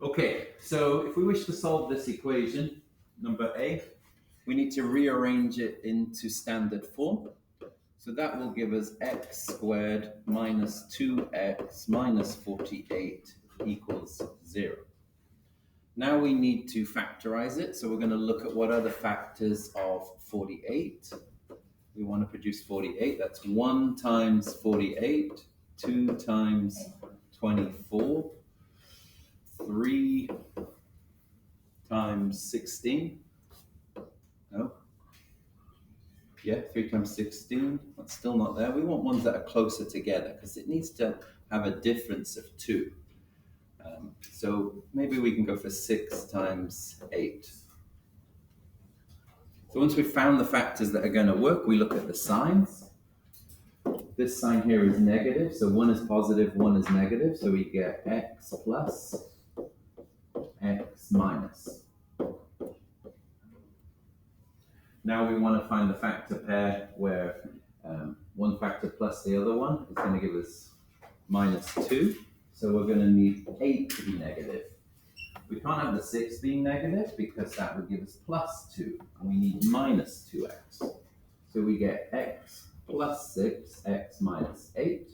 Okay, so if we wish to solve this equation, number A, we need to rearrange it into standard form. So that will give us x squared minus 2x minus 48 equals 0. Now we need to factorize it. So we're going to look at what are the factors of 48. We want to produce 48. That's 1 times 48, 2 times 24, 3 times 16. No? Yeah, 3 times 16. That's still not there. We want ones that are closer together because it needs to have a difference of 2. So maybe we can go for 6 times 8. So once we've found the factors that are going to work, we look at the signs. This sign here is negative, so 1 is positive, 1 is negative. So we get x plus, x minus. Now we want to find the factor pair where one factor plus the other one is going to give us minus 2. So we're going to need 8 to be negative. We can't have the 6 being negative because that would give us plus 2. And we need minus 2x. So we get x plus 6, x minus 8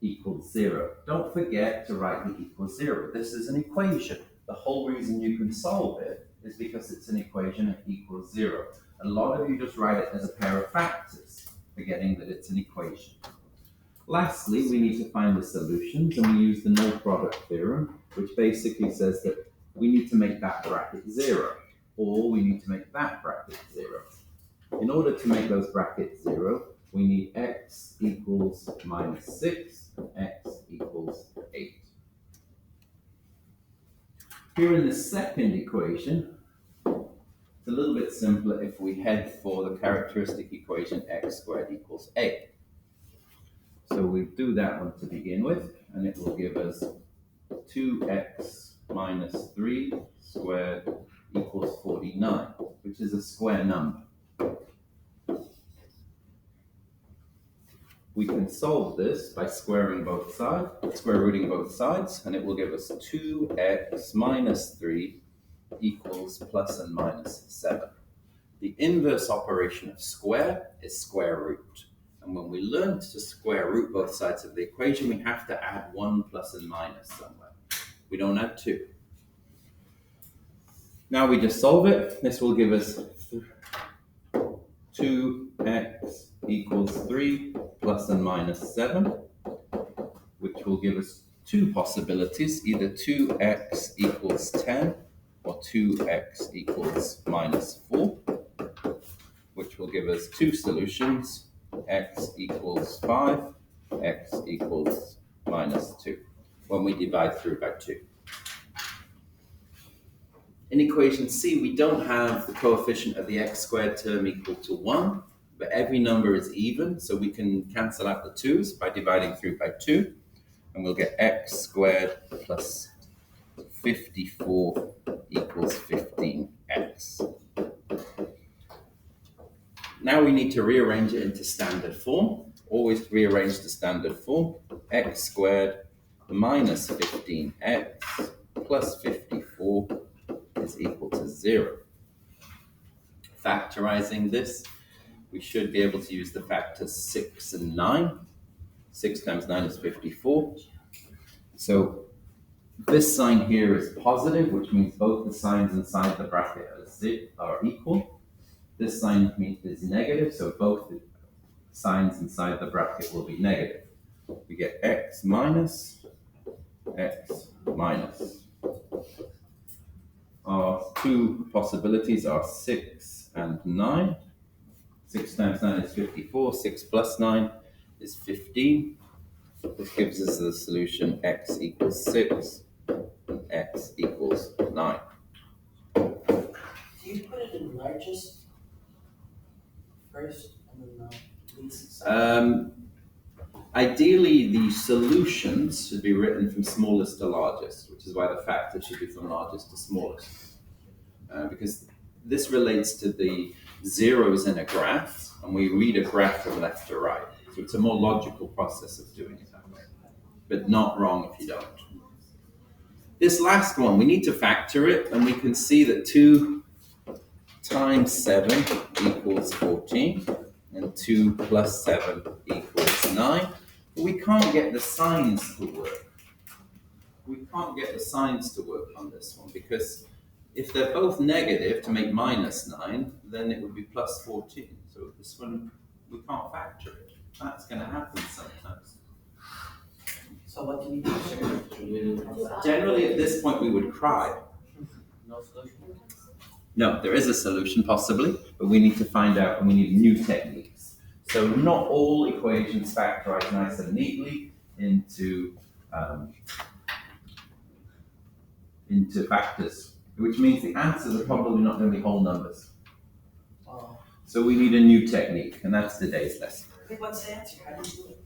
equals 0. Don't forget to write the equals 0. This is an equation. The whole reason you can solve it is because it's an equation and equals 0. A lot of you just write it as a pair of factors, forgetting that it's an equation. Lastly, we need to find the solutions, and we use the null product theorem, which basically says that we need to make that bracket 0, or we need to make that bracket 0. In order to make those brackets 0, we need x equals minus 6, x equals 8. Here in the second equation, it's a little bit simpler if we head for the characteristic equation x squared equals 8. So we do that one to begin with, and it will give us 2x minus 3 squared equals 49, which is a square number. We can solve this by square rooting both sides, and it will give us 2x minus 3 equals plus and minus 7. The inverse operation of square is square root. And when we learn to square root both sides of the equation, we have to add 1 plus and minus somewhere. We don't add 2. Now we just solve it. This will give us 2x equals 3 plus and minus 7, which will give us two possibilities, either 2x equals 10 or 2x equals minus 4, which will give us two solutions, x equals 5, x equals minus 2, when we divide through by 2. In equation C, we don't have the coefficient of the x squared term equal to 1, but every number is even, so we can cancel out the 2's by dividing through by 2, and we'll get x squared plus 54 equals 15x. Now we need to rearrange it into standard form. Always rearrange the standard form. X squared minus 15x plus 54 is equal to 0. Factorizing this, we should be able to use the factors 6 and 9. 6 times 9 is 54. So this sign here is positive, which means both the signs inside the bracket are equal. This sign is negative, so both the signs inside the bracket will be negative. We get x minus, x minus. Our two possibilities are 6 and 9. 6 times 9 is 54, 6 plus 9 is 15. This gives us the solution x equals 6 and x equals 9. Do you put it in largest first and then the least? Ideally, the solutions should be written from smallest to largest, which is why the factors should be from largest to smallest. Because this relates to the zeros in a graph, and we read a graph from left to right. So it's a more logical process of doing it that way, but not wrong if you don't. this last one, we need to factor it, and we can see that 2 times 7 equals 14, and 2 plus 7 equals 9. But we can't get the signs to work. We can't get the signs to work on this one, because if they're both negative to make minus 9, then it would be plus 14. So this one, we can't factor it. That's going to happen sometimes. So what do we do, sir? Generally, at this point, we would cry. No solution? No, there is a solution possibly, but we need to find out, and we need new techniques. So not all equations factorize nice and neatly into factors, which means the answers are probably not going to be whole numbers. Oh. So we need a new technique, and that's today's lesson. What's the answer? How do you do it?